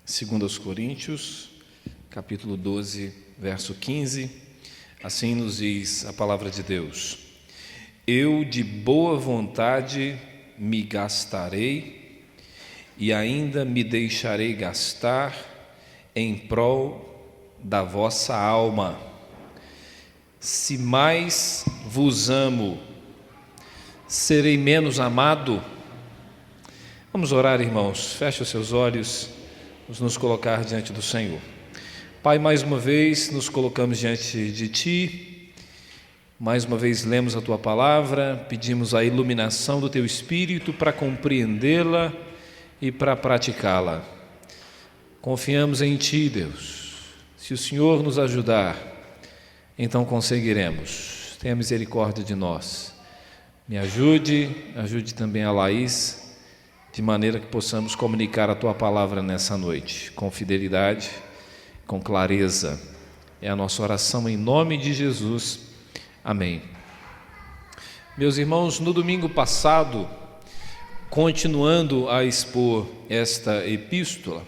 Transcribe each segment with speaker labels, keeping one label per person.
Speaker 1: 2 aos Coríntios, capítulo 12, verso 15, assim nos diz a palavra de Deus: Eu de boa vontade me gastarei e ainda me deixarei gastar em prol da vossa alma. Se mais vos amo, serei menos amado? Vamos orar, irmãos. Feche os seus olhos, vamos nos colocar diante do Senhor. Pai, mais uma vez nos colocamos diante de Ti, mais uma vez lemos a Tua palavra, pedimos a iluminação do Teu Espírito para compreendê-la e para praticá-la. Confiamos em Ti, Deus. Se o Senhor nos ajudar, então conseguiremos. Tenha misericórdia de nós. Me ajude também a Laís, de maneira que possamos comunicar a Tua palavra nessa noite, com fidelidade, com clareza. É a nossa oração em nome de Jesus. Amém. Meus irmãos, no domingo passado, continuando a expor esta epístola,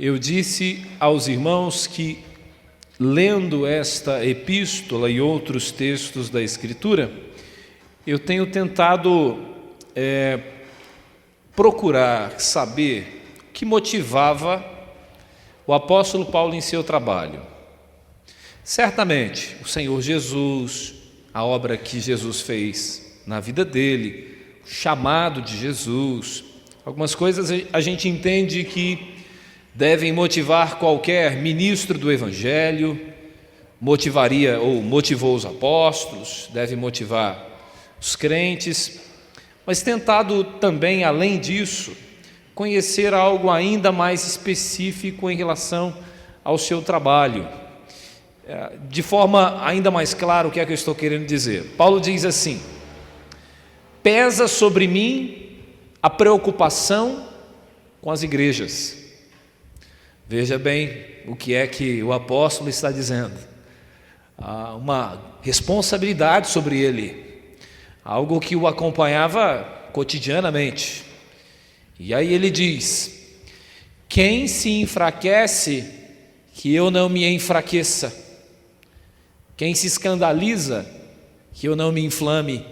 Speaker 1: eu disse aos irmãos que, lendo esta epístola e outros textos da Escritura, eu tenho tentado procurar saber o que motivava o apóstolo Paulo em seu trabalho. Certamente, o Senhor Jesus, a obra que Jesus fez na vida dele, o chamado de Jesus, algumas coisas a gente entende que devem motivar qualquer ministro do Evangelho, motivaria ou motivou os apóstolos, deve motivar os crentes, mas tentado também, além disso, conhecer algo ainda mais específico em relação ao seu trabalho. De forma ainda mais clara, o que é que eu estou querendo dizer? Paulo diz assim: pesa sobre mim a preocupação com as igrejas. Veja bem o que é que o apóstolo está dizendo. Há uma responsabilidade sobre ele, algo que o acompanhava cotidianamente. E aí ele diz: quem se enfraquece, que eu não me enfraqueça. Quem se escandaliza, que eu não me inflame.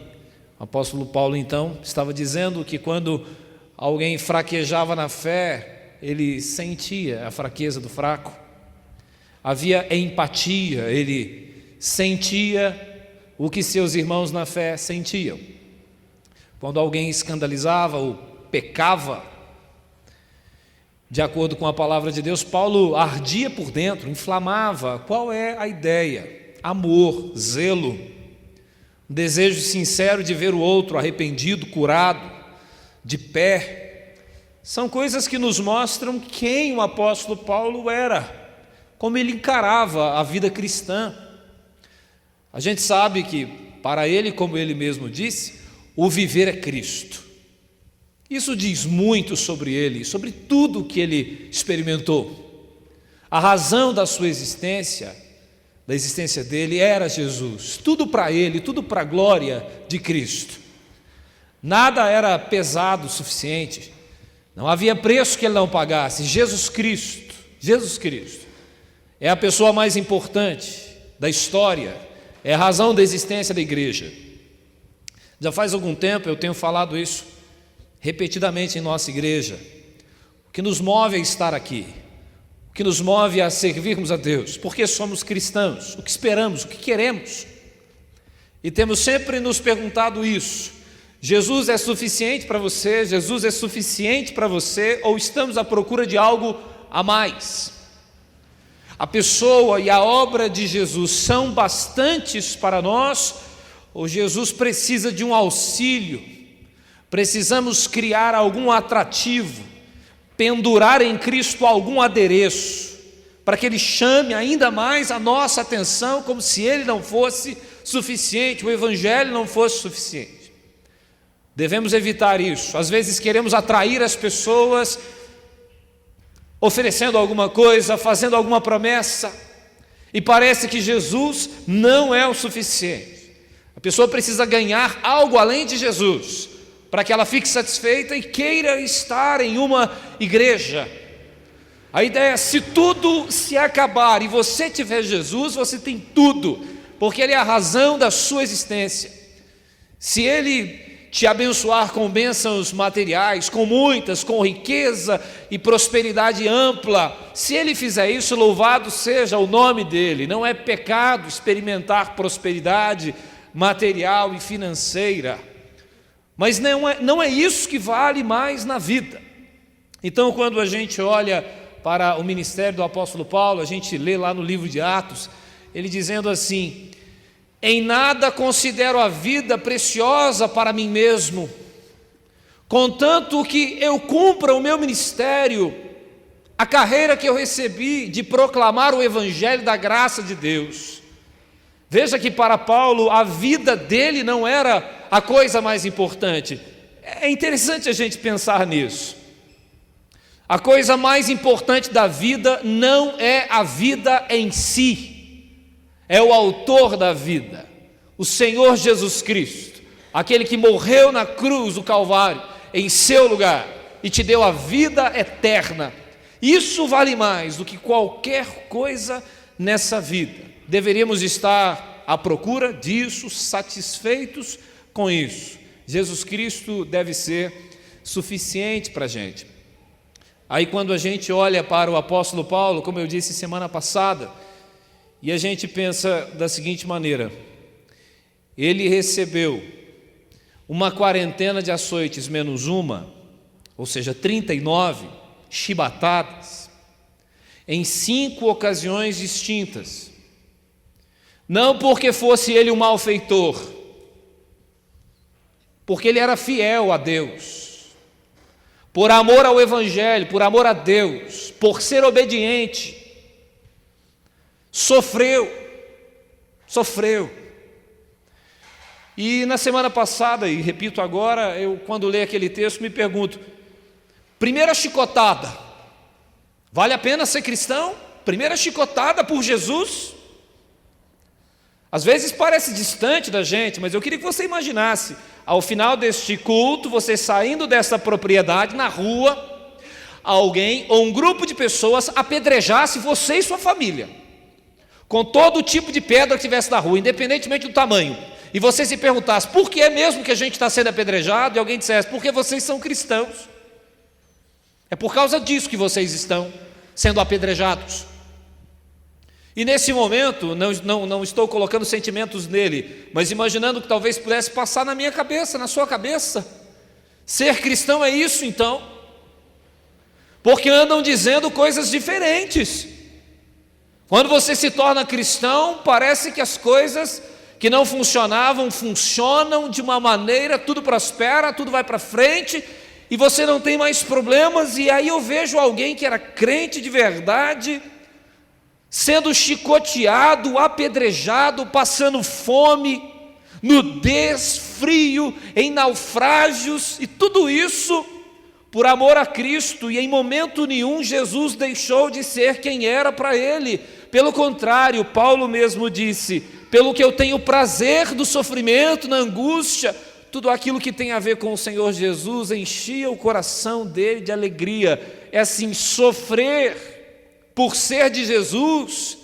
Speaker 1: O apóstolo Paulo, então, estava dizendo que quando alguém fraquejava na fé, ele sentia a fraqueza do fraco. Havia empatia, ele sentia o que seus irmãos na fé sentiam. Quando alguém escandalizava ou pecava, de acordo com a palavra de Deus, Paulo ardia por dentro, inflamava. Qual é a ideia? Amor, zelo, um desejo sincero de ver o outro arrependido, curado, de pé. São coisas que nos mostram quem o apóstolo Paulo era, como ele encarava a vida cristã. A gente sabe que, para ele, como ele mesmo disse, o viver é Cristo. Isso diz muito sobre ele, sobre tudo que ele experimentou. A razão da sua existência, da existência dele, era Jesus. Tudo para ele, tudo para a glória de Cristo. Nada era pesado o suficiente. Não havia preço que ele não pagasse. Jesus Cristo é a pessoa mais importante da história. É a razão da existência da igreja. Já faz algum tempo eu tenho falado isso repetidamente em nossa igreja. O que nos move a estar aqui, o que nos move a servirmos a Deus, porque somos cristãos, o que esperamos, o que queremos. E temos sempre nos perguntado isso: Jesus é suficiente para você? Jesus é suficiente para você? Ou estamos à procura de algo a mais? A pessoa e a obra de Jesus são bastantes para nós, ou Jesus precisa de um auxílio? Precisamos criar algum atrativo, pendurar em Cristo algum adereço, para que Ele chame ainda mais a nossa atenção, como se Ele não fosse suficiente, o Evangelho não fosse suficiente. Devemos evitar isso. Às vezes queremos atrair as pessoas, oferecendo alguma coisa, fazendo alguma promessa, e parece que Jesus não é o suficiente. A pessoa precisa ganhar algo além de Jesus, para que ela fique satisfeita e queira estar em uma igreja. A ideia é: se tudo se acabar e você tiver Jesus, você tem tudo, porque Ele é a razão da sua existência. Se Ele te abençoar com bênçãos materiais, com muitas, com riqueza e prosperidade ampla, se Ele fizer isso, louvado seja o nome dEle. Não é pecado experimentar prosperidade material e financeira, mas não é isso que vale mais na vida. Então, quando a gente olha para o ministério do apóstolo Paulo, a gente lê lá no livro de Atos, ele dizendo assim: em nada considero a vida preciosa para mim mesmo, contanto que eu cumpra o meu ministério, a carreira que eu recebi de proclamar o evangelho da graça de Deus. Veja que para Paulo a vida dele não era a coisa mais importante. É interessante a gente pensar nisso. A coisa mais importante da vida não é a vida em si, é o autor da vida, o Senhor Jesus Cristo, aquele que morreu na cruz do Calvário em seu lugar e te deu a vida eterna. Isso vale mais do que qualquer coisa nessa vida. Deveríamos estar à procura disso, satisfeitos com isso. Jesus Cristo deve ser suficiente para a gente. Aí quando a gente olha para o apóstolo Paulo, como eu disse semana passada, e a gente pensa da seguinte maneira: ele recebeu uma quarentena de açoites menos uma, ou seja, 39 chibatadas, em 5 ocasiões distintas, não porque fosse ele um malfeitor, porque ele era fiel a Deus, por amor ao evangelho, por amor a Deus, por ser obediente, sofreu. E na semana passada, e repito agora, eu quando leio aquele texto me pergunto: primeira chicotada, vale a pena ser cristão? Primeira chicotada por Jesus? Às vezes parece distante da gente, mas eu queria que você imaginasse, ao final deste culto, você saindo dessa propriedade na rua, alguém ou um grupo de pessoas apedrejasse você e sua família, com todo tipo de pedra que tivesse na rua, independentemente do tamanho, e você se perguntasse: por que é mesmo que a gente está sendo apedrejado? E alguém dissesse: porque vocês são cristãos, é por causa disso que vocês estão sendo apedrejados. E nesse momento, não estou colocando sentimentos nele, mas imaginando que talvez pudesse passar na minha cabeça, na sua cabeça: ser cristão é isso então? Porque andam dizendo coisas diferentes. Quando você se torna cristão, parece que as coisas que não funcionavam, funcionam de uma maneira, tudo prospera, tudo vai para frente, e você não tem mais problemas. E aí eu vejo alguém que era crente de verdade, sendo chicoteado, apedrejado, passando fome, nudez, frio, em naufrágios, e tudo isso por amor a Cristo. E em momento nenhum Jesus deixou de ser quem era para ele. Pelo contrário, Paulo mesmo disse: pelo que eu tenho prazer do sofrimento, na angústia, tudo aquilo que tem a ver com o Senhor Jesus enchia o coração dele de alegria. É assim, sofrer por ser de Jesus,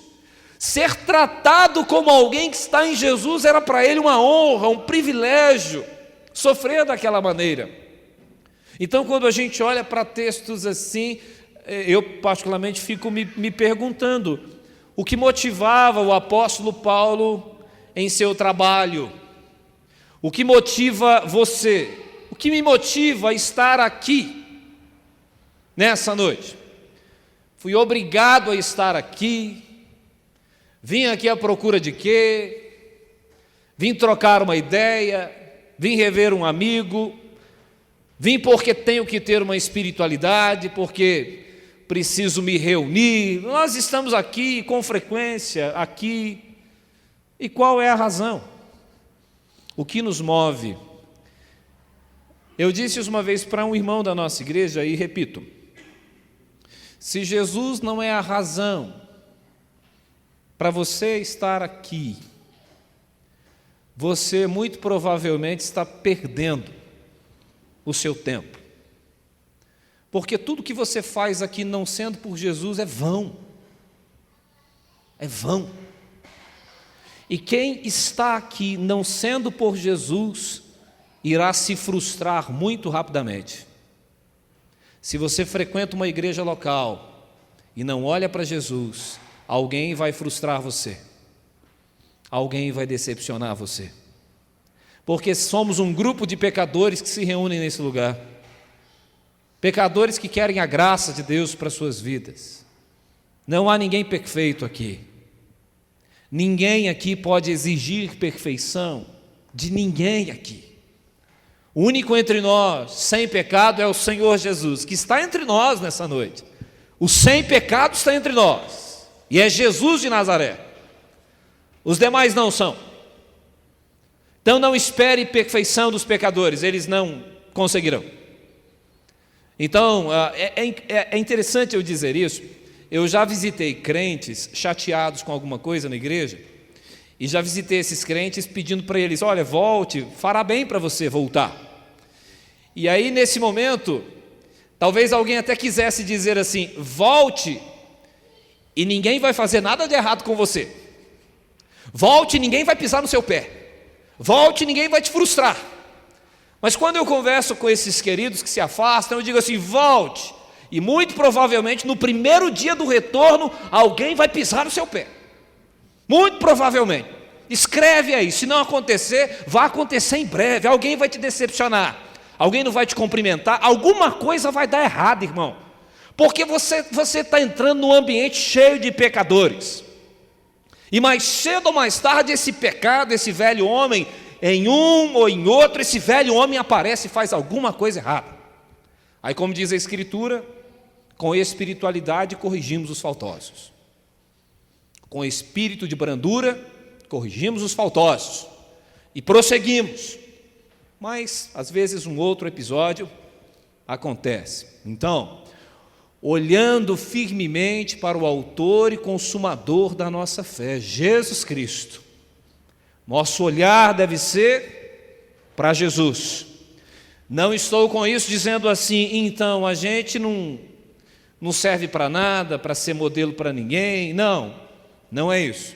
Speaker 1: ser tratado como alguém que está em Jesus, era para ele uma honra, um privilégio, sofrer daquela maneira. Então, quando a gente olha para textos assim, eu particularmente fico me perguntando: o que motivava o apóstolo Paulo em seu trabalho? O que motiva você? O que me motiva a estar aqui nessa noite? Fui obrigado a estar aqui, vim aqui à procura de quê? Vim trocar uma ideia, vim rever um amigo, vim porque tenho que ter uma espiritualidade, porque preciso me reunir. Nós estamos aqui com frequência, aqui. E qual é a razão? O que nos move? Eu disse isso uma vez para um irmão da nossa igreja e repito: se Jesus não é a razão para você estar aqui, você muito provavelmente está perdendo o seu tempo. porque tudo que você faz aqui não sendo por Jesus é vão. É vão. E quem está aqui não sendo por Jesus, irá se frustrar muito rapidamente. Se você frequenta uma igreja local e não olha para Jesus, alguém vai frustrar você. Alguém vai decepcionar você. Porque somos um grupo de pecadores que se reúnem nesse lugar. Pecadores que querem a graça de Deus para suas vidas. Não há ninguém perfeito aqui. Ninguém aqui pode exigir perfeição de ninguém aqui. O único entre nós sem pecado é o Senhor Jesus, que está entre nós nessa noite. O sem pecado está entre nós, e é Jesus de Nazaré. Os demais não são. Então não espere perfeição dos pecadores, eles não conseguirão. Então é interessante eu dizer isso. Eu já visitei crentes chateados com alguma coisa na igreja, e já visitei esses crentes pedindo para eles: olha, volte, fará bem para você voltar. E aí nesse momento, talvez alguém até quisesse dizer assim: volte e ninguém vai fazer nada de errado com você. Volte e ninguém vai pisar no seu pé. Volte e ninguém vai te frustrar. Mas quando eu converso com esses queridos que se afastam, eu digo assim: volte. E muito provavelmente no primeiro dia do retorno, alguém vai pisar no seu pé. Muito provavelmente. Escreve aí, se não acontecer, vai acontecer em breve. Alguém vai te decepcionar, alguém não vai te cumprimentar, alguma coisa vai dar errado, irmão. Porque você está entrando num ambiente cheio de pecadores. E mais cedo ou mais tarde, esse pecado, esse velho homem, em um ou em outro, esse velho homem aparece e faz alguma coisa errada. Aí, como diz a Escritura, com espiritualidade corrigimos os faltosos. Com espírito de brandura, corrigimos os faltosos. E prosseguimos. Mas, às vezes, um outro episódio acontece. Então, olhando firmemente para o autor e consumador da nossa fé, Jesus Cristo, nosso olhar deve ser para Jesus. Não estou com isso dizendo assim: então a gente não serve para nada, para ser modelo para ninguém. Não, não é isso.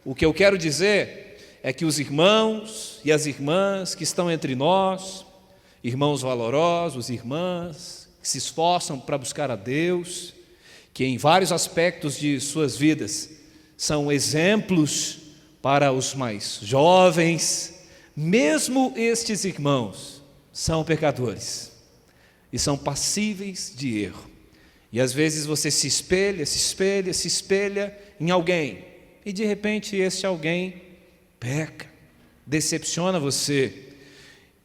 Speaker 1: O que eu quero dizer é que os irmãos e as irmãs que estão entre nós, irmãos valorosos, irmãs que se esforçam para buscar a Deus, que em vários aspectos de suas vidas são exemplos para os mais jovens, mesmo estes irmãos são pecadores e são passíveis de erro. E às vezes você se espelha em alguém, e de repente este alguém peca, decepciona você.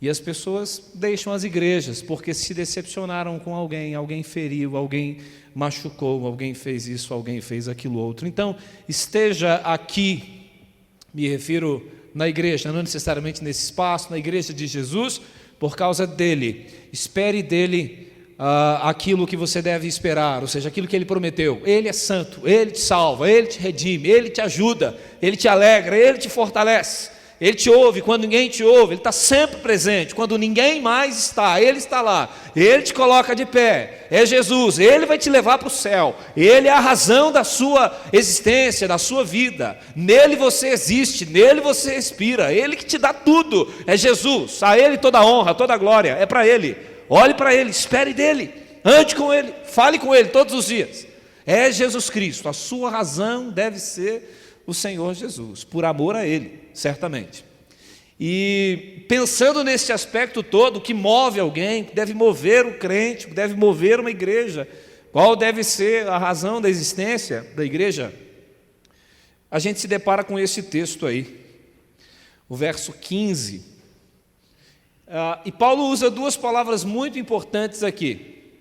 Speaker 1: E as pessoas deixam as igrejas porque se decepcionaram com alguém, alguém feriu, alguém machucou, alguém fez isso, alguém fez aquilo outro. Então, esteja aqui, me refiro na igreja, não necessariamente nesse espaço, na igreja de Jesus, por causa dele. Espere dele aquilo que você deve esperar, ou seja, aquilo que ele prometeu. Ele é santo, ele te salva, ele te redime, ele te ajuda, ele te alegra, ele te fortalece. Ele te ouve quando ninguém te ouve, ele está sempre presente. Quando ninguém mais está, ele está lá. Ele te coloca de pé. É Jesus, ele vai te levar para o céu. Ele é a razão da sua existência, da sua vida. Nele você existe, nele você respira. Ele que te dá tudo. É Jesus. A ele toda a honra, toda a glória. É para ele. Olhe para ele, espere dele. Ande com ele, fale com ele todos os dias. É Jesus Cristo. A sua razão deve ser o Senhor Jesus, por amor a ele, certamente. E pensando nesse aspecto todo, que move alguém, que deve mover o crente, que deve mover uma igreja, qual deve ser a razão da existência da igreja, a gente se depara com esse texto aí, o verso 15. E Paulo usa duas palavras muito importantes aqui.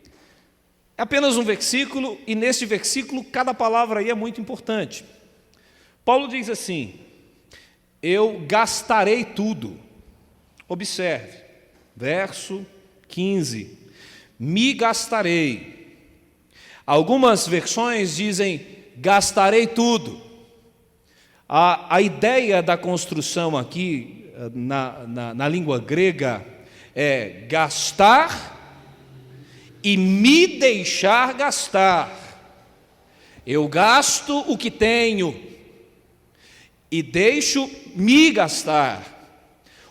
Speaker 1: É apenas um versículo, e neste versículo, cada palavra aí é muito importante. Paulo diz assim: eu gastarei tudo. Observe, verso 15: me gastarei. Algumas versões dizem gastarei tudo. A ideia da construção aqui, na língua grega, é gastar e me deixar gastar. Eu gasto o que tenho e deixo me gastar.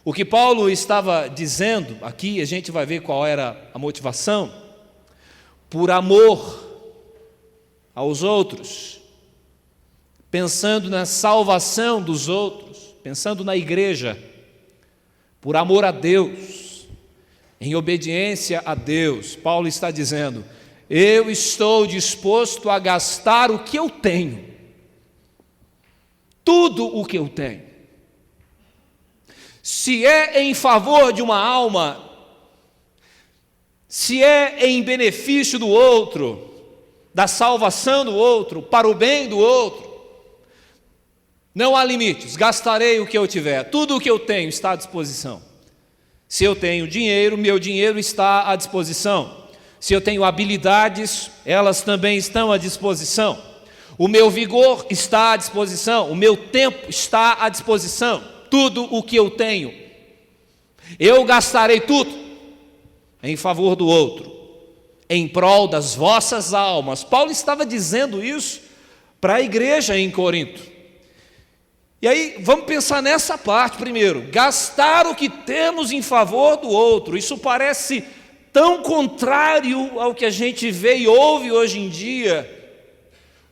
Speaker 1: O que Paulo estava dizendo aqui, a gente vai ver qual era a motivação: por amor aos outros, pensando na salvação dos outros, pensando na igreja, por amor a Deus, em obediência a Deus. Paulo está dizendo: eu estou disposto a gastar o que eu tenho, tudo o que eu tenho. Se é em favor de uma alma, se é em benefício do outro, da salvação do outro, para o bem do outro, não há limites, gastarei o que eu tiver, tudo o que eu tenho está à disposição. Se eu tenho dinheiro, meu dinheiro está à disposição. Se eu tenho habilidades, elas também estão à disposição. O meu vigor está à disposição, o meu tempo está à disposição. Tudo o que eu tenho, eu gastarei tudo em favor do outro, em prol das vossas almas. Paulo estava dizendo isso para a igreja em Corinto. E aí, vamos pensar nessa parte primeiro: gastar o que temos em favor do outro. Isso parece tão contrário ao que a gente vê e ouve hoje em dia,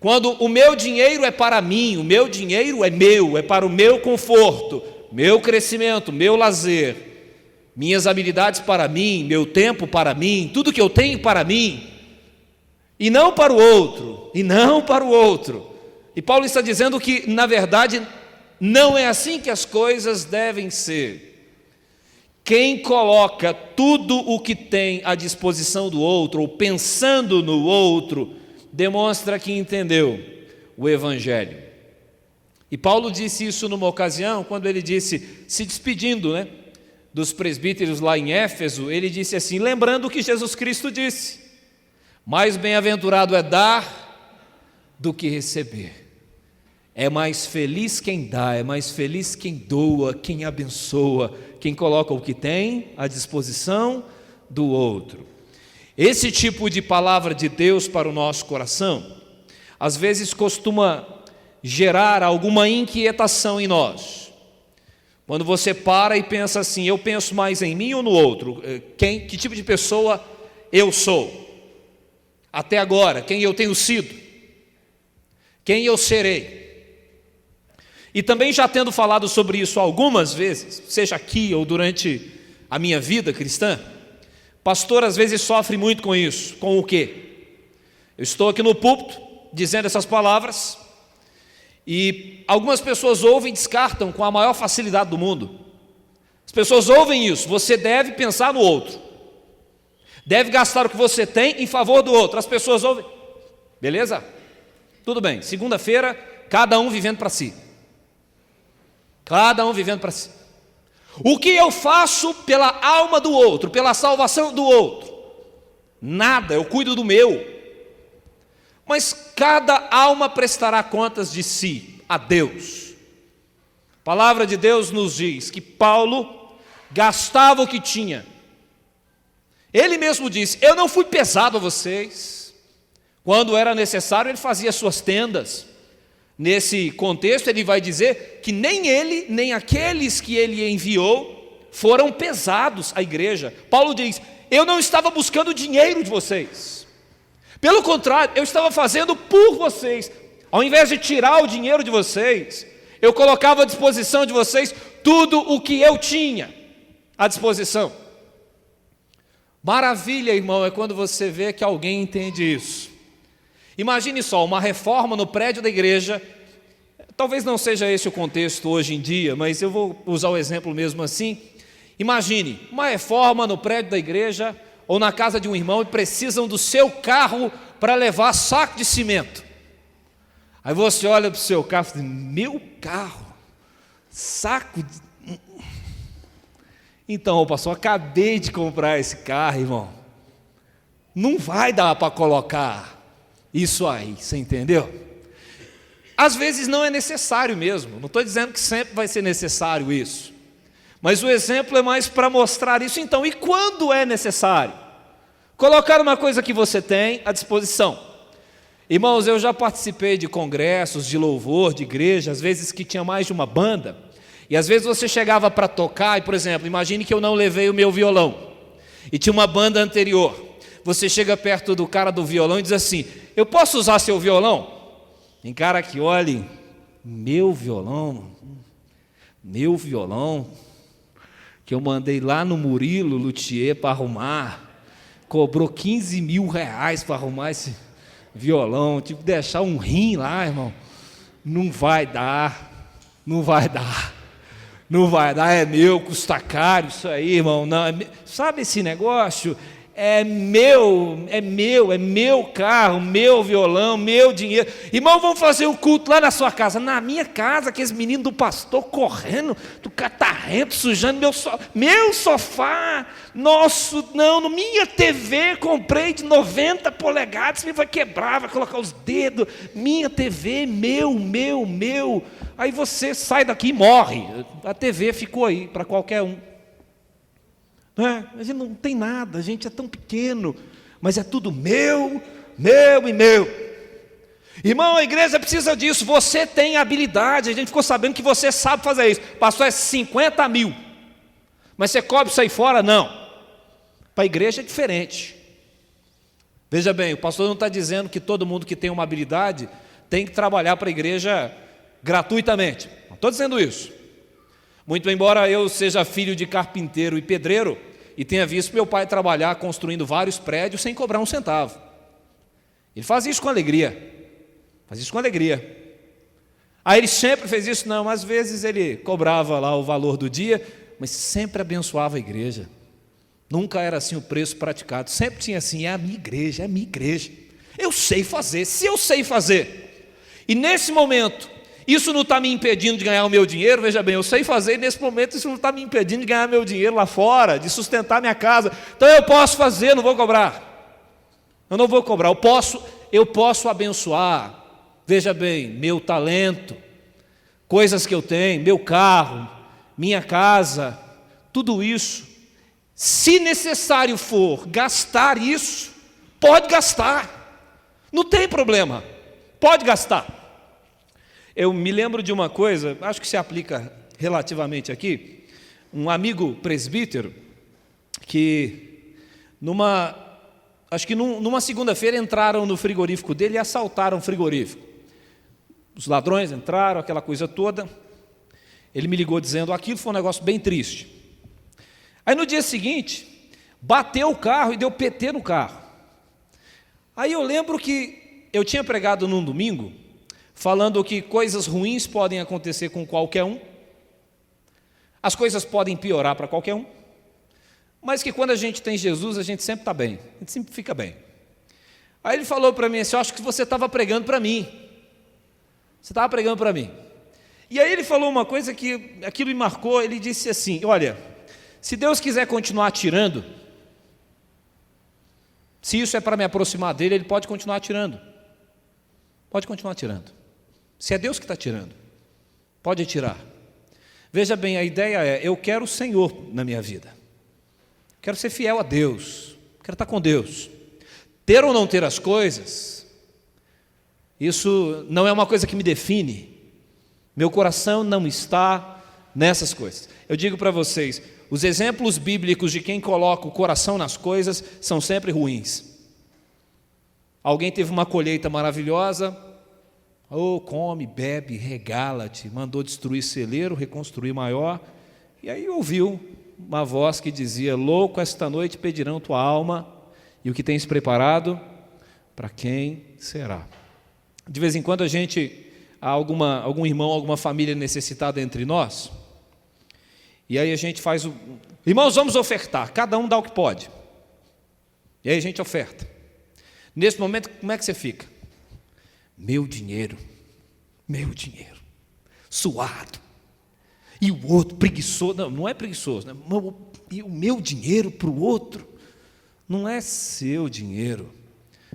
Speaker 1: quando o meu dinheiro é para mim, o meu dinheiro é meu, é para o meu conforto, meu crescimento, meu lazer, minhas habilidades para mim, meu tempo para mim, tudo que eu tenho para mim, e não para o outro, e não para o outro. E Paulo está dizendo que, na verdade, não é assim que as coisas devem ser. Quem coloca tudo o que tem à disposição do outro, ou pensando no outro, demonstra que entendeu o Evangelho. E Paulo disse isso numa ocasião, quando ele disse, se despedindo, dos presbíteros lá em Éfeso, ele disse assim, lembrando o que Jesus Cristo disse: mais bem-aventurado é dar do que receber. É mais feliz quem dá, é mais feliz quem doa, quem abençoa, quem coloca o que tem à disposição do outro. Esse tipo de palavra de Deus para o nosso coração, às vezes costuma gerar alguma inquietação em nós. Quando você para e pensa assim, eu penso mais em mim ou no outro? Que tipo de pessoa eu sou? Até agora, quem eu tenho sido? Quem eu serei? E também já tendo falado sobre isso algumas vezes, seja aqui ou durante a minha vida cristã, pastor às vezes sofre muito com isso. Com o quê? Eu estou aqui no púlpito dizendo essas palavras e algumas pessoas ouvem e descartam com a maior facilidade do mundo. As pessoas ouvem isso: você deve pensar no outro, deve gastar o que você tem em favor do outro. As pessoas ouvem, beleza? Tudo bem, segunda-feira, cada um vivendo para si. Cada um vivendo para si. O que eu faço pela alma do outro, pela salvação do outro? Nada, eu cuido do meu. Mas cada alma prestará contas de si a Deus. A palavra de Deus nos diz que Paulo gastava o que tinha. Ele mesmo disse, eu não fui pesado a vocês. Quando era necessário, ele fazia suas tendas. Nesse contexto, ele vai dizer que nem ele, nem aqueles que ele enviou foram pesados à igreja. Paulo diz, eu não estava buscando o dinheiro de vocês. Pelo contrário, eu estava fazendo por vocês. Ao invés de tirar o dinheiro de vocês, eu colocava à disposição de vocês tudo o que eu tinha à disposição. Maravilha, irmão, é quando você vê que alguém entende isso. Imagine só, uma reforma no prédio da igreja, talvez não seja esse o contexto hoje em dia, mas eu vou usar o exemplo mesmo assim. Imagine, uma reforma no prédio da igreja ou na casa de um irmão e precisam do seu carro para levar saco de cimento. Aí você olha para o seu carro e diz, meu carro, saco de... Então, pastor, acabei de comprar esse carro, irmão. Não vai dar para colocar isso aí, você entendeu? Às vezes não é necessário mesmo, não estou dizendo que sempre vai ser necessário isso, mas o exemplo é mais para mostrar isso. Então, e quando é necessário? Colocar uma coisa que você tem à disposição. Irmãos, eu já participei de congressos de louvor, de igreja, às vezes que tinha mais de uma banda, e às vezes você chegava para tocar, e por exemplo, imagine que eu não levei o meu violão, e tinha uma banda anterior. Você chega perto do cara do violão e diz assim: eu posso usar seu violão? Tem cara que olhe, meu violão, que eu mandei lá no Murilo Luthier para arrumar, cobrou 15 mil reais para arrumar esse violão, tive que deixar um rim lá, irmão. Não vai dar, é meu, custa caro isso aí, irmão. Não, sabe esse negócio? É meu carro, meu violão, meu dinheiro. Irmão, vamos fazer o culto lá na sua casa. Na minha casa, aqueles meninos do pastor correndo, do catarrento, sujando meu sofá. Nosso, não, minha TV, comprei de 90 polegadas, me vai quebrar, vai colocar os dedos. Minha TV, meu. Aí você sai daqui e morre. A TV ficou aí para qualquer um. Não é? A gente não tem nada, a gente é tão pequeno, mas é tudo meu. Irmão, a igreja precisa disso. Você tem habilidade, a gente ficou sabendo que você sabe fazer isso. Pastor, é 50 mil, mas você cobra isso aí fora? Não. Para a igreja é diferente. Veja bem, o pastor não está dizendo que todo mundo que tem uma habilidade tem que trabalhar para a igreja gratuitamente. Não estou dizendo isso. Muito embora eu seja filho de carpinteiro e pedreiro, e tenha visto meu pai trabalhar construindo vários prédios sem cobrar um centavo. Ele faz isso com alegria. Aí ele sempre fez isso? Não, às vezes ele cobrava lá o valor do dia, mas sempre abençoava a igreja. Nunca era assim o preço praticado. Sempre tinha assim: é a minha igreja. Eu sei fazer, se eu sei fazer. E nesse momento, isso não está me impedindo de ganhar o meu dinheiro. Veja bem, eu sei fazer, e nesse momento isso não está me impedindo de ganhar meu dinheiro lá fora, de sustentar minha casa. Então eu posso fazer, não vou cobrar. Eu não vou cobrar, eu posso abençoar. Veja bem, meu talento, coisas que eu tenho, meu carro, minha casa, tudo isso. Se necessário for gastar isso, pode gastar. Não tem problema, pode gastar. Eu me lembro de uma coisa, acho que se aplica relativamente aqui. Um amigo presbítero que numa segunda-feira entraram no frigorífico dele e assaltaram o frigorífico. Os ladrões entraram, aquela coisa toda. Ele me ligou dizendo aquilo, foi um negócio bem triste. Aí no dia seguinte, bateu o carro e deu PT no carro. Aí eu lembro que eu tinha pregado num domingo, falando que coisas ruins podem acontecer com qualquer um, as coisas podem piorar para qualquer um, mas que quando a gente tem Jesus, a gente sempre está bem, a gente sempre fica bem. Aí ele falou para mim assim: eu acho que você estava pregando para mim. E aí ele falou uma coisa que aquilo me marcou. Ele disse assim: olha, se Deus quiser continuar tirando, se isso é para me aproximar dele, ele pode continuar tirando. Se é Deus que está tirando, pode tirar. Veja bem, a ideia é: eu quero o Senhor na minha vida, quero ser fiel a Deus, quero estar com Deus. Ter ou não ter as coisas, isso não é uma coisa que me define. Meu coração não está nessas coisas. Eu digo para vocês, os exemplos bíblicos de quem coloca o coração nas coisas são sempre ruins. Alguém teve uma colheita maravilhosa, come, bebe, regala-te, mandou destruir celeiro, reconstruir maior, e aí ouviu uma voz que dizia: louco, esta noite pedirão tua alma, e o que tens preparado, para quem será? De vez em quando há algum irmão, alguma família necessitada entre nós, e aí a gente faz irmãos, vamos ofertar, cada um dá o que pode, e aí a gente oferta. Nesse momento, como é que você fica? Meu dinheiro, suado, e o outro preguiçoso. Não é preguiçoso, né? E o meu dinheiro para o outro, não é seu dinheiro.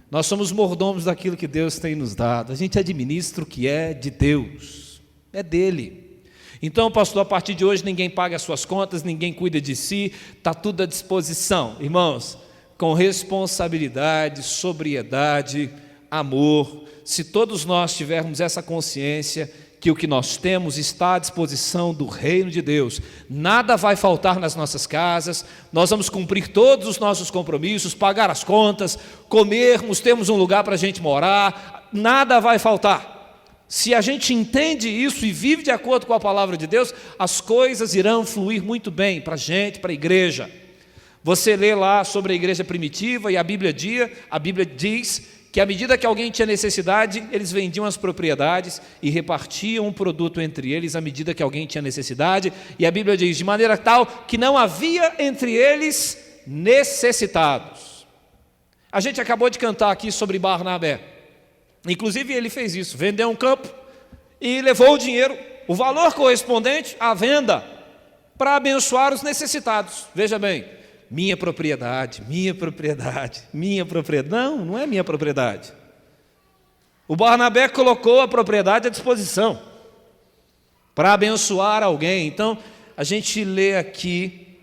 Speaker 1: Nós somos mordomos daquilo que Deus tem nos dado, a gente administra o que é de Deus, é dele. Então, pastor, a partir de hoje ninguém paga as suas contas, ninguém cuida de si, está tudo à disposição. Irmãos, com responsabilidade, sobriedade, amor. Se todos nós tivermos essa consciência que o que nós temos está à disposição do reino de Deus, nada vai faltar nas nossas casas, nós vamos cumprir todos os nossos compromissos, pagar as contas, comermos, temos um lugar para a gente morar, nada vai faltar. Se a gente entende isso e vive de acordo com a palavra de Deus, as coisas irão fluir muito bem para a gente, para a igreja. Você lê lá sobre a igreja primitiva e a Bíblia diz que à medida que alguém tinha necessidade, eles vendiam as propriedades e repartiam o produto entre eles à medida que alguém tinha necessidade, e a Bíblia diz, de maneira tal que não havia entre eles necessitados. A gente acabou de cantar aqui sobre Barnabé, inclusive ele fez isso, vendeu um campo e levou o dinheiro, o valor correspondente à venda, para abençoar os necessitados. Veja bem, minha propriedade, minha propriedade, minha propriedade. Não é minha propriedade. O Barnabé colocou a propriedade à disposição para abençoar alguém. Então, a gente lê aqui,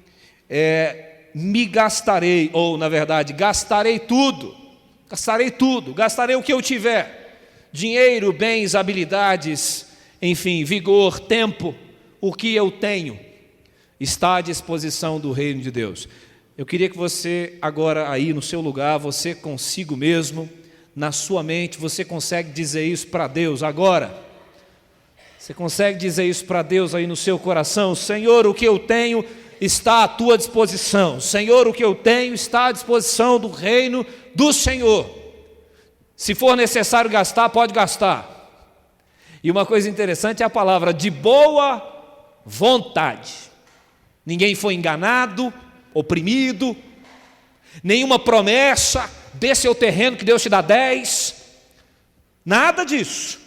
Speaker 1: me gastarei, ou na verdade, gastarei tudo, gastarei o que eu tiver, dinheiro, bens, habilidades, enfim, vigor, tempo, o que eu tenho, está à disposição do reino de Deus. Eu queria que você agora aí no seu lugar, você consigo mesmo, na sua mente, você consegue dizer isso para Deus agora? Você consegue dizer isso para Deus aí no seu coração? Senhor, o que eu tenho está à tua disposição. Senhor, o que eu tenho está à disposição do reino do Senhor. Se for necessário gastar, pode gastar. E uma coisa interessante é a palavra de boa vontade. Ninguém foi enganado, oprimido, nenhuma promessa, dê seu terreno que Deus te dá 10, nada disso,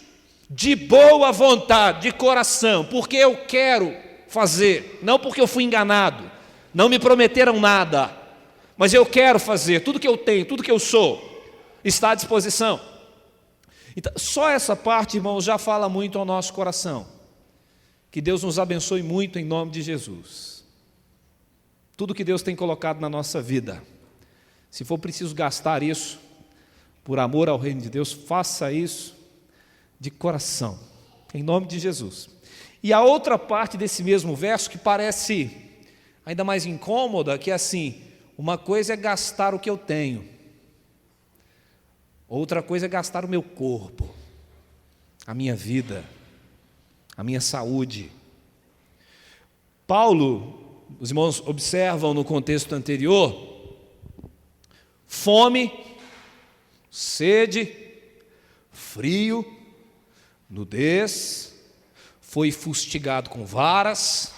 Speaker 1: de boa vontade, de coração, porque eu quero fazer, não porque eu fui enganado, não me prometeram nada, mas eu quero fazer, tudo que eu tenho, tudo que eu sou, está à disposição. Então, só essa parte, irmãos, já fala muito ao nosso coração, que Deus nos abençoe muito em nome de Jesus. Tudo que Deus tem colocado na nossa vida, se for preciso gastar isso, por amor ao reino de Deus, faça isso de coração, em nome de Jesus. E a outra parte desse mesmo verso, que parece ainda mais incômoda, que é assim, uma coisa é gastar o que eu tenho, outra coisa é gastar o meu corpo, a minha vida, a minha saúde. Paulo, os irmãos observam no contexto anterior, fome, sede, frio, nudez, foi fustigado com varas,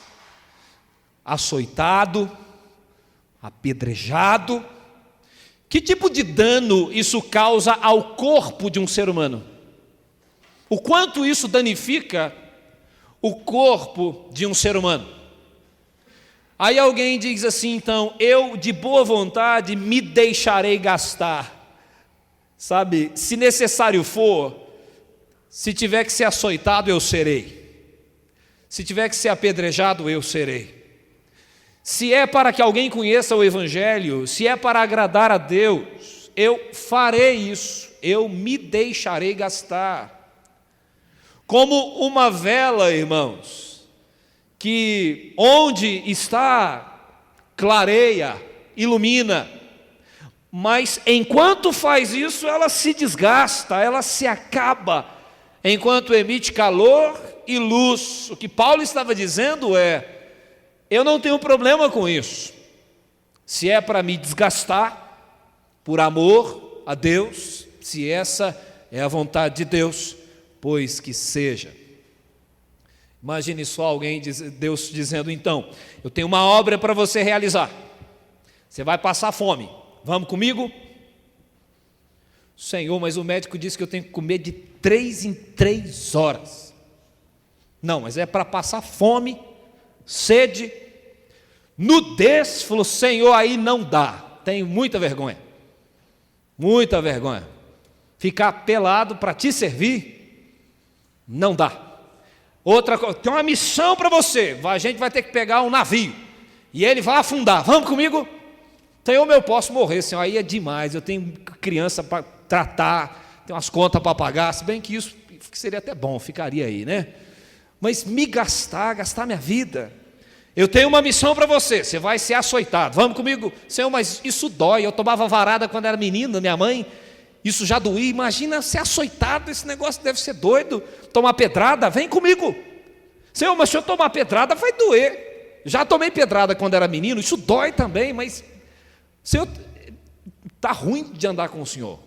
Speaker 1: açoitado, apedrejado. Que tipo de dano isso causa ao corpo de um ser humano? O quanto isso danifica o corpo de um ser humano? Aí alguém diz assim, então, eu de boa vontade me deixarei gastar. Sabe, se necessário for, se tiver que ser açoitado, eu serei. Se tiver que ser apedrejado, eu serei. Se é para que alguém conheça o Evangelho, se é para agradar a Deus, eu farei isso, eu me deixarei gastar. Como uma vela, irmãos, que onde está, clareia, ilumina, mas enquanto faz isso, ela se desgasta, ela se acaba, enquanto emite calor e luz. O que Paulo estava dizendo é, eu não tenho problema com isso, se é para me desgastar, por amor a Deus, se essa é a vontade de Deus, pois que seja. Imagine só Deus dizendo, então, eu tenho uma obra para você realizar, você vai passar fome, vamos comigo? Senhor, mas o médico disse que eu tenho que comer de 3 em 3 horas. Não, mas é para passar fome, sede, nudez. Falou, Senhor, aí não dá, tenho muita vergonha, ficar pelado para te servir, não dá. Outra coisa, tem uma missão para você, a gente vai ter que pegar um navio, e ele vai afundar, vamos comigo? Senhor, eu posso morrer, Senhor, aí é demais, eu tenho criança para tratar, tenho umas contas para pagar, se bem que isso seria até bom, ficaria aí, né? Mas me gastar minha vida. Eu tenho uma missão para você, você vai ser açoitado, vamos comigo? Senhor, mas isso dói, eu tomava varada quando era menino, minha mãe, isso já doía, imagina ser açoitado, esse negócio deve ser doido, tomar pedrada, vem comigo. Senhor, mas se eu tomar pedrada vai doer, já tomei pedrada quando era menino, isso dói também, mas, Senhor, está ruim de andar com o Senhor,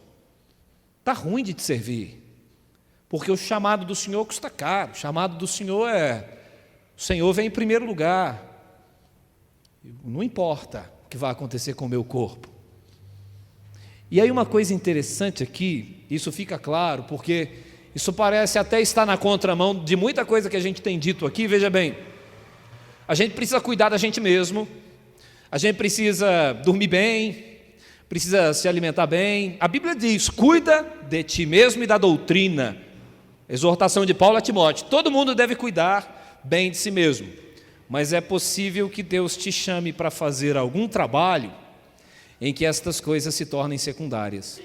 Speaker 1: está ruim de te servir, porque o chamado do Senhor custa caro, o chamado do Senhor o Senhor vem em primeiro lugar, não importa o que vai acontecer com o meu corpo. E aí uma coisa interessante aqui, isso fica claro, porque isso parece até estar na contramão de muita coisa que a gente tem dito aqui. Veja bem, a gente precisa cuidar da gente mesmo, a gente precisa dormir bem, precisa se alimentar bem. A Bíblia diz, cuida de ti mesmo e da doutrina. Exortação de Paulo a Timóteo, todo mundo deve cuidar bem de si mesmo, mas é possível que Deus te chame para fazer algum trabalho em que estas coisas se tornem secundárias,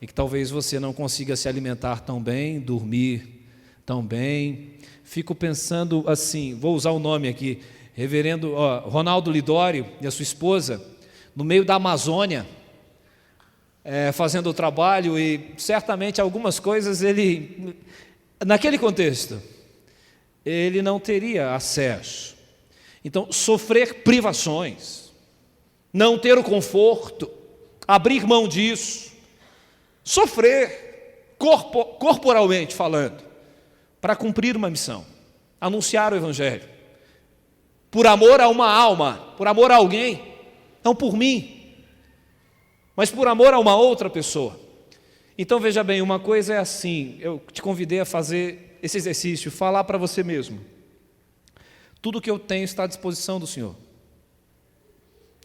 Speaker 1: e que talvez você não consiga se alimentar tão bem, dormir tão bem. Fico pensando assim, vou usar o nome aqui, reverendo Ronaldo Lidório e a sua esposa, no meio da Amazônia, fazendo o trabalho, e certamente algumas coisas ele, naquele contexto, ele não teria acesso. Então, sofrer privações, não ter o conforto, abrir mão disso, sofrer corporalmente falando, para cumprir uma missão, anunciar o Evangelho, por amor a uma alma, por amor a alguém, não por mim, mas por amor a uma outra pessoa. Então veja bem, uma coisa é assim, eu te convidei a fazer esse exercício, falar para você mesmo, tudo que eu tenho está à disposição do Senhor.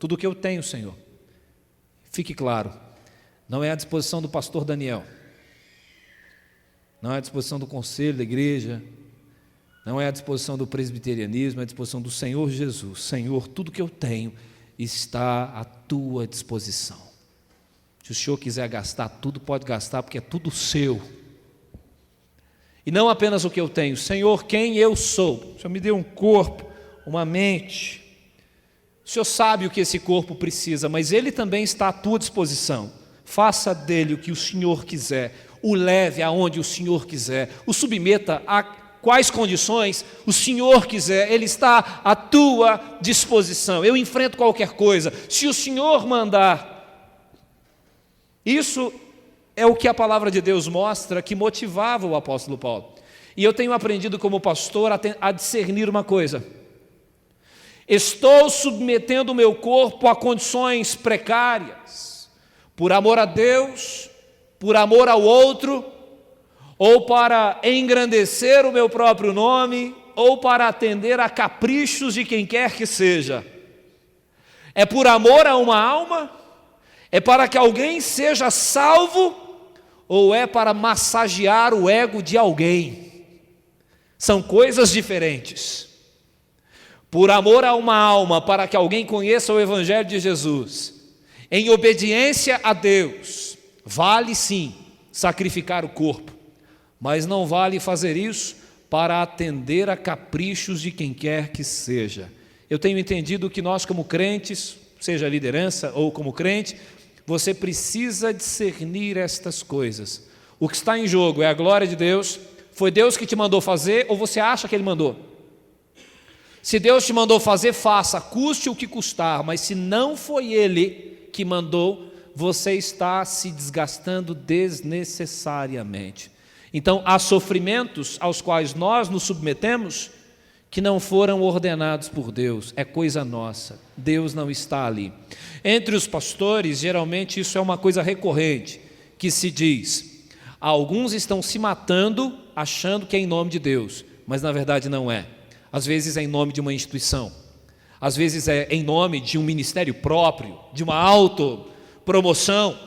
Speaker 1: Tudo o que eu tenho, Senhor, fique claro, não é à disposição do pastor Daniel, não é à disposição do conselho da igreja, não é à disposição do presbiterianismo, é à disposição do Senhor Jesus. Senhor, tudo que eu tenho está à tua disposição. Se o Senhor quiser gastar tudo, pode gastar, porque é tudo seu. E não apenas o que eu tenho, Senhor, quem eu sou. O Senhor me deu um corpo, uma mente. O Senhor sabe o que esse corpo precisa, mas ele também está à tua disposição. Faça dele o que o Senhor quiser, o leve aonde o Senhor quiser, o submeta a quais condições o Senhor quiser, ele está à tua disposição. Eu enfrento qualquer coisa, se o Senhor mandar. Isso é o que a palavra de Deus mostra que motivava o apóstolo Paulo. E eu tenho aprendido como pastor a discernir uma coisa. Estou submetendo o meu corpo a condições precárias, por amor a Deus, por amor ao outro, ou para engrandecer o meu próprio nome, ou para atender a caprichos de quem quer que seja. É por amor a uma alma? É para que alguém seja salvo? Ou é para massagear o ego de alguém? São coisas diferentes. Por amor a uma alma, para que alguém conheça o Evangelho de Jesus, em obediência a Deus, vale sim sacrificar o corpo, mas não vale fazer isso para atender a caprichos de quem quer que seja. Eu tenho entendido que nós como crentes, seja liderança ou como crente, você precisa discernir estas coisas. O que está em jogo é a glória de Deus. Foi Deus que te mandou fazer ou você acha que Ele mandou? Se Deus te mandou fazer, faça, custe o que custar, mas se não foi Ele que mandou, você está se desgastando desnecessariamente. Então, há sofrimentos aos quais nós nos submetemos que não foram ordenados por Deus, é coisa nossa, Deus não está ali. Entre os pastores, geralmente isso é uma coisa recorrente, que se diz, alguns estão se matando achando que é em nome de Deus, mas na verdade não é. Às vezes é em nome de uma instituição, às vezes é em nome de um ministério próprio, de uma autopromoção,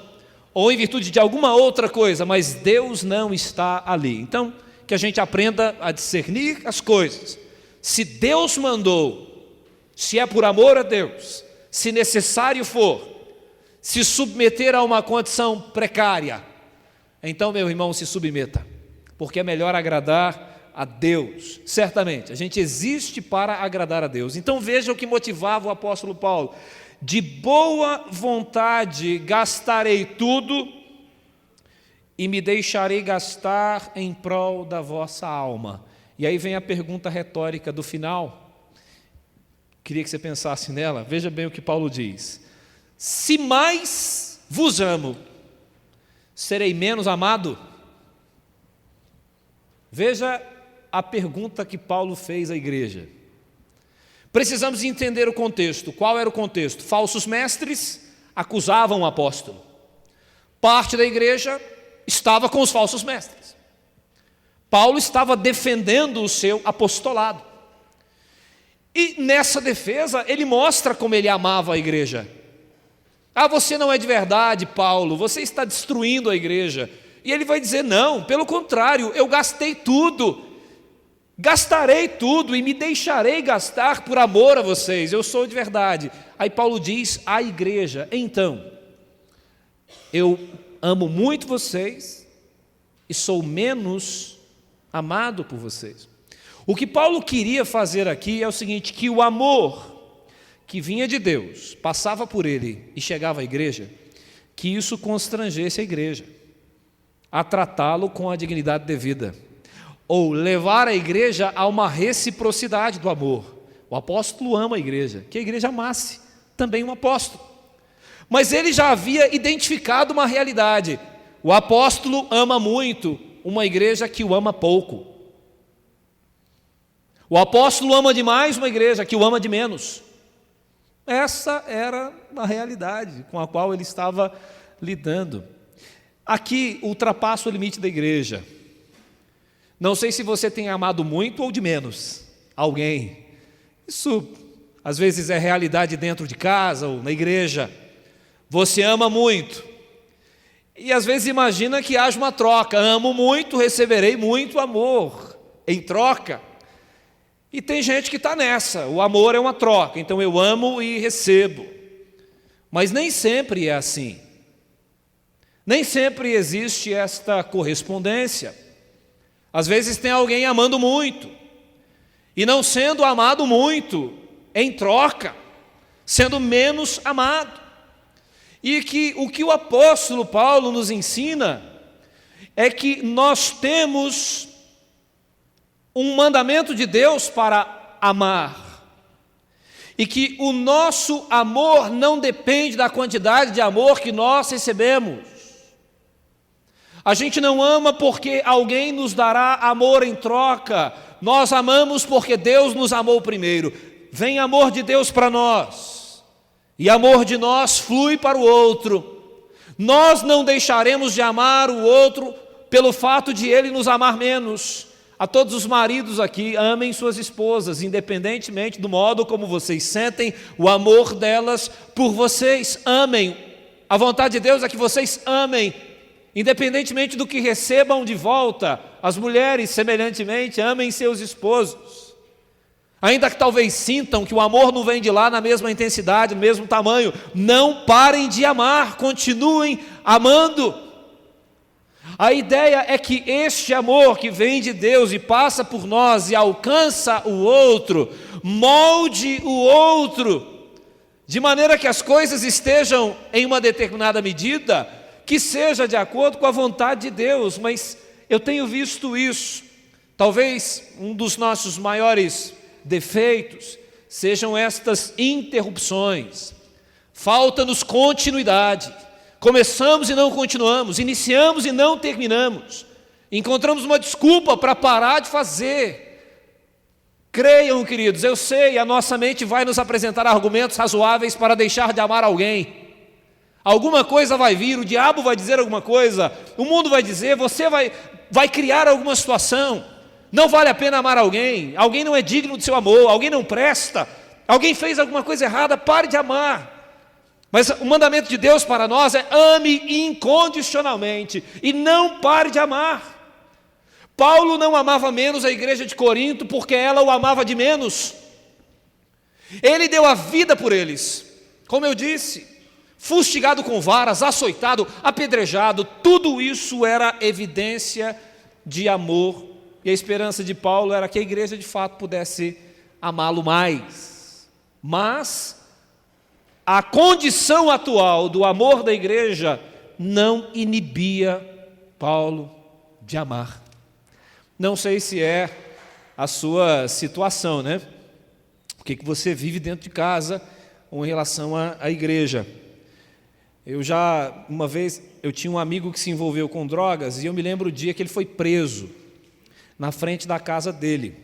Speaker 1: ou em virtude de alguma outra coisa, mas Deus não está ali. Então, que a gente aprenda a discernir as coisas. Se Deus mandou, se é por amor a Deus, se necessário for, se submeter a uma condição precária, então, meu irmão, se submeta, porque é melhor agradar a Deus. Certamente, a gente existe para agradar a Deus. Então veja o que motivava o apóstolo Paulo: de boa vontade gastarei tudo e me deixarei gastar em prol da vossa alma. E aí vem a pergunta retórica do final. Queria que você pensasse nela. Veja bem o que Paulo diz: se mais vos amo, serei menos amado? Veja a pergunta que Paulo fez à igreja. Precisamos entender o contexto. Qual era o contexto? Falsos mestres acusavam o apóstolo. Parte da igreja estava com os falsos mestres. Paulo estava defendendo o seu apostolado. E nessa defesa ele mostra como ele amava a igreja. Ah, você não é de verdade, Paulo, você está destruindo a igreja. E ele vai dizer: não, pelo contrário, eu gastei tudo, gastarei tudo e me deixarei gastar por amor a vocês, eu sou de verdade. Aí Paulo diz à igreja: então, eu amo muito vocês e sou menos amado por vocês. O que Paulo queria fazer aqui é o seguinte: que o amor que vinha de Deus, passava por ele e chegava à igreja, que isso constrangesse a igreja a tratá-lo com a dignidade devida, ou levar a igreja a uma reciprocidade do amor. O apóstolo ama a igreja, que a igreja amasse também um apóstolo. Mas ele já havia identificado uma realidade: o apóstolo ama muito uma igreja que o ama pouco. O apóstolo ama demais uma igreja que o ama de menos. Essa era a realidade com a qual ele estava lidando. Aqui ultrapassa o limite da igreja. Não sei se você tem amado muito ou de menos alguém. Isso às vezes é realidade dentro de casa ou na igreja. Você ama muito e às vezes imagina que haja uma troca: amo muito, receberei muito amor em troca. E tem gente que está nessa: o amor é uma troca, então eu amo e recebo. Mas nem sempre é assim. Nem sempre existe esta correspondência. Às vezes tem alguém amando muito e não sendo amado muito em troca, sendo menos amado. E que o que o apóstolo Paulo nos ensina é que nós temos um mandamento de Deus para amar, e que o nosso amor não depende da quantidade de amor que nós recebemos. A gente não ama porque alguém nos dará amor em troca. Nós amamos porque Deus nos amou primeiro. Vem amor de Deus para nós, e amor de nós flui para o outro. Nós não deixaremos de amar o outro pelo fato de ele nos amar menos. A todos os maridos aqui, amem suas esposas, independentemente do modo como vocês sentem o amor delas por vocês. Amem. A vontade de Deus é que vocês amem, independentemente do que recebam de volta. As mulheres, semelhantemente, amem seus esposos. Ainda que talvez sintam que o amor não vem de lá na mesma intensidade, no mesmo tamanho, não parem de amar, continuem amando. A ideia é que este amor que vem de Deus e passa por nós e alcança o outro, molde o outro, de maneira que as coisas estejam em uma determinada medida, que seja de acordo com a vontade de Deus. Mas eu tenho visto isso. Talvez um dos nossos maiores defeitos sejam estas interrupções. Falta-nos continuidade. Começamos e não continuamos, iniciamos e não terminamos. Encontramos uma desculpa para parar de fazer. Creiam, queridos, eu sei, a nossa mente vai nos apresentar argumentos razoáveis para deixar de amar alguém. Alguma coisa vai vir, o diabo vai dizer alguma coisa, o mundo vai dizer, você vai criar alguma situação. Não vale a pena amar alguém não é digno do seu amor, alguém não presta, alguém fez alguma coisa errada, pare de amar. Mas o mandamento de Deus para nós é: ame incondicionalmente e não pare de amar. Paulo não amava menos a igreja de Corinto porque ela o amava de menos. Ele deu a vida por eles. Como eu disse, fustigado com varas, açoitado, apedrejado, tudo isso era evidência de amor. E a esperança de Paulo era que a igreja de fato pudesse amá-lo mais. Mas a condição atual do amor da igreja não inibia Paulo de amar. Não sei se é a sua situação, né? O que você vive dentro de casa com relação à igreja. Uma vez, eu tinha um amigo que se envolveu com drogas e eu me lembro o dia que ele foi preso na frente da casa dele.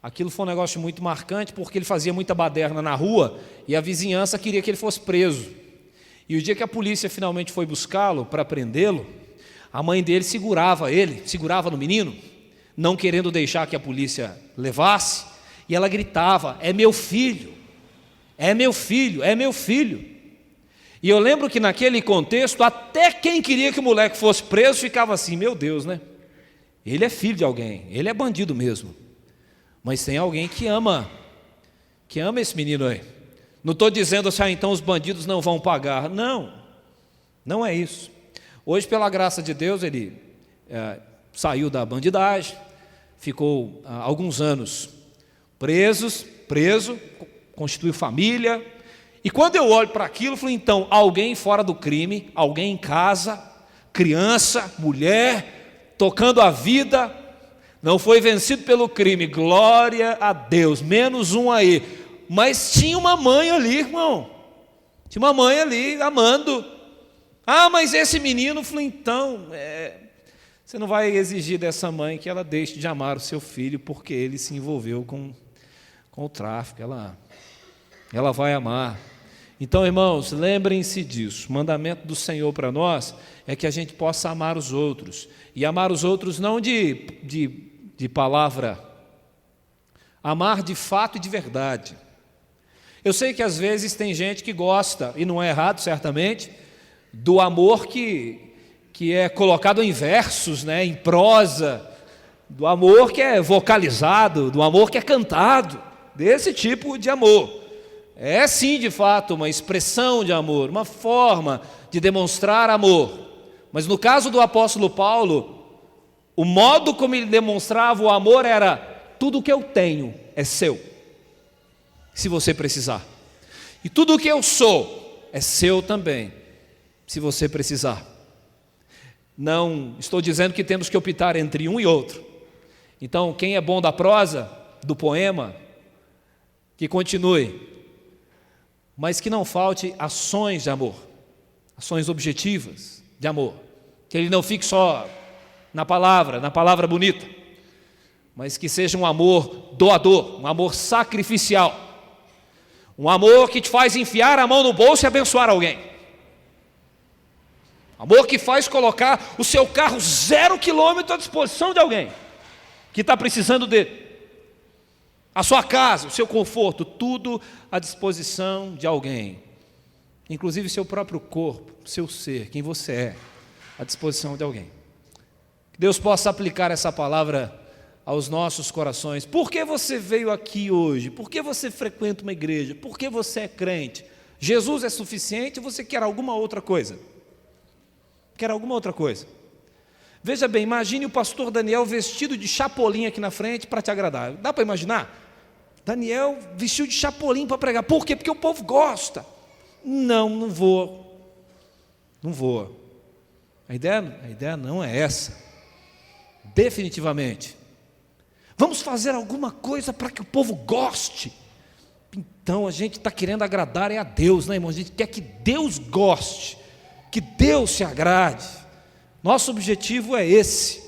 Speaker 1: Aquilo foi um negócio muito marcante porque ele fazia muita baderna na rua e a vizinhança queria que ele fosse preso. E o dia que a polícia finalmente foi buscá-lo para prendê-lo, a mãe dele segurava no menino, não querendo deixar que a polícia levasse, e ela gritava: é meu filho, é meu filho, é meu filho. E eu lembro que naquele contexto, até quem queria que o moleque fosse preso ficava assim: meu Deus, né? Ele é filho de alguém, ele é bandido mesmo, mas tem alguém que ama esse menino aí. Não estou dizendo assim, então os bandidos não vão pagar. Não, não é isso. Hoje, pela graça de Deus, ele saiu da bandidagem, ficou alguns anos preso, constituiu família. E quando eu olho para aquilo, eu falo, então, alguém fora do crime, alguém em casa, criança, mulher, tocando a vida, não foi vencido pelo crime, glória a Deus, menos um aí. Mas tinha uma mãe ali, irmão, tinha uma mãe ali amando. Mas esse menino, eu falei, então, você não vai exigir dessa mãe que ela deixe de amar o seu filho porque ele se envolveu com o tráfico, ela vai amar. Então, irmãos, lembrem-se disso, o mandamento do Senhor para nós é que a gente possa amar os outros, e amar os outros não de palavra, amar de fato e de verdade. Eu sei que às vezes tem gente que gosta, e não é errado certamente, do amor que é colocado em versos, né, em prosa, do amor que é vocalizado, do amor que é cantado, desse tipo de amor. É sim, de fato, uma expressão de amor, uma forma de demonstrar amor. Mas no caso do apóstolo Paulo, o modo como ele demonstrava o amor era: tudo o que eu tenho é seu, se você precisar. E tudo o que eu sou é seu também, se você precisar. Não estou dizendo que temos que optar entre um e outro. Então, quem é bom da prosa, do poema, que continue, mas que não falte ações de amor, ações objetivas de amor, que ele não fique só na palavra bonita, mas que seja um amor doador, um amor sacrificial, um amor que te faz enfiar a mão no bolso e abençoar alguém, amor que faz colocar o seu carro 0 quilômetro à disposição de alguém que está precisando dele, a sua casa, o seu conforto, tudo à disposição de alguém, inclusive seu próprio corpo, seu ser, quem você é, à disposição de alguém. Que Deus possa aplicar essa palavra aos nossos corações. Por que você veio aqui hoje? Por que você frequenta uma igreja? Por que você é crente? Jesus é suficiente ou você quer alguma outra coisa? Quer alguma outra coisa? Veja bem, imagine o pastor Daniel vestido de chapolim aqui na frente para te agradar. Dá para imaginar? Daniel vestiu de chapolim para pregar. Por quê? Porque o povo gosta. Não vou. A ideia não é essa. Definitivamente. Vamos fazer alguma coisa para que o povo goste. Então a gente está querendo agradar a Deus, né, irmão? A gente quer que Deus goste, que Deus se agrade. Nosso objetivo é esse.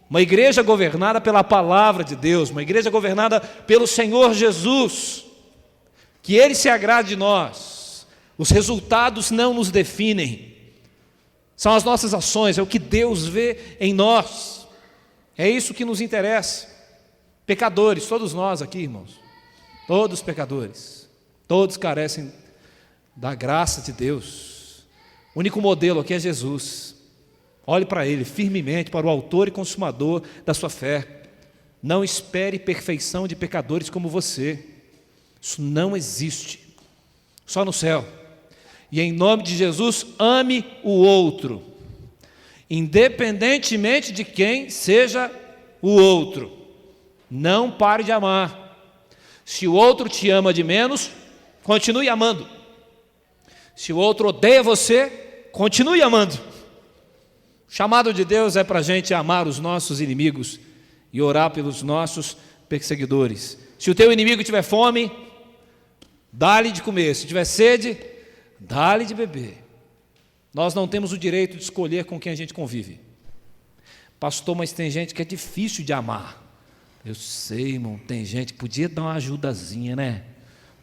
Speaker 1: Uma igreja governada pela palavra de Deus, uma igreja governada pelo Senhor Jesus, que Ele se agrade de nós. Os resultados não nos definem, são as nossas ações, é o que Deus vê em nós, é isso que nos interessa. Pecadores, todos nós aqui, irmãos, todos pecadores, todos carecem da graça de Deus. O único modelo aqui é Jesus. Olhe para Ele firmemente, para o autor e consumador da sua fé. Não espere perfeição de pecadores como você. Isso não existe. só no céu. E em nome de Jesus, ame o outro, independentemente de quem seja o outro. Não pare de amar. Se o outro te ama de menos, continue amando. Se o outro odeia você, continue amando. O chamado de Deus é para a gente amar os nossos inimigos e orar pelos nossos perseguidores. Se o teu inimigo tiver fome, dá-lhe de comer. Se tiver sede, dá-lhe de beber. Nós não temos o direito de escolher com quem a gente convive. Pastor, mas tem gente que é difícil de amar. Eu sei, irmão, tem gente que podia dar uma ajudazinha, né?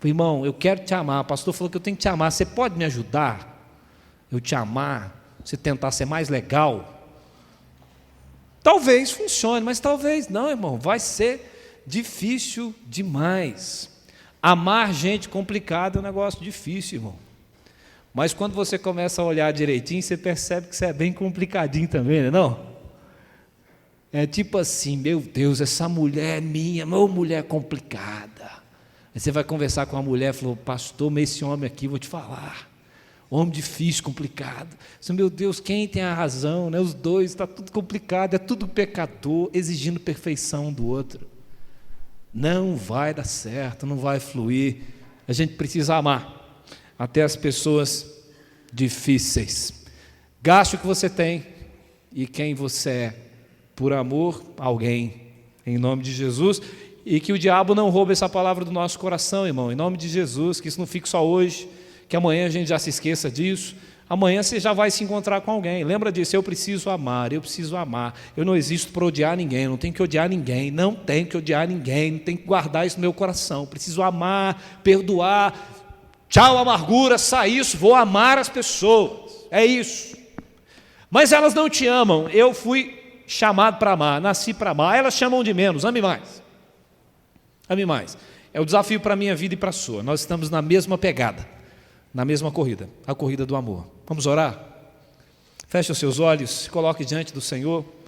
Speaker 1: Irmão, eu quero te amar. O pastor falou que eu tenho que te amar. Você pode me ajudar? Eu te amar? Você tentar ser mais legal? Talvez funcione, mas talvez não, irmão. Vai ser difícil demais. Amar gente complicada é um negócio difícil, irmão. Mas quando você começa a olhar direitinho, você percebe que você é bem complicadinho também, não? É tipo assim, meu Deus, essa mulher é minha, uma mulher complicada. Aí você vai conversar com a mulher e falou, pastor, mas esse homem aqui, vou te falar, homem difícil, complicado. Você, meu Deus, quem tem a razão, né? Os dois, está tudo complicado, é tudo pecador, exigindo perfeição do outro. Não vai dar certo, não vai fluir. A gente precisa amar até as pessoas difíceis. Gaste o que você tem e quem você é, por amor a alguém, em nome de Jesus. E que o diabo não roube essa palavra do nosso coração, irmão, em nome de Jesus, que isso não fique só hoje, que amanhã a gente já se esqueça disso. Amanhã você já vai se encontrar com alguém. Lembra disso, eu preciso amar, eu preciso amar. Eu não existo para odiar ninguém, não tenho que odiar ninguém, não tenho que odiar ninguém, não tenho que guardar isso no meu coração. Preciso amar, perdoar. Tchau, amargura, sai isso, vou amar as pessoas. É isso. Mas elas não te amam. Eu fui chamado para amar, nasci para amar. Elas chamam de menos, ame mais. Ame mais. É o desafio para a minha vida e para a sua. Nós estamos na mesma pegada, na mesma corrida, a corrida do amor. Vamos orar? Feche os seus olhos, se coloque diante do Senhor.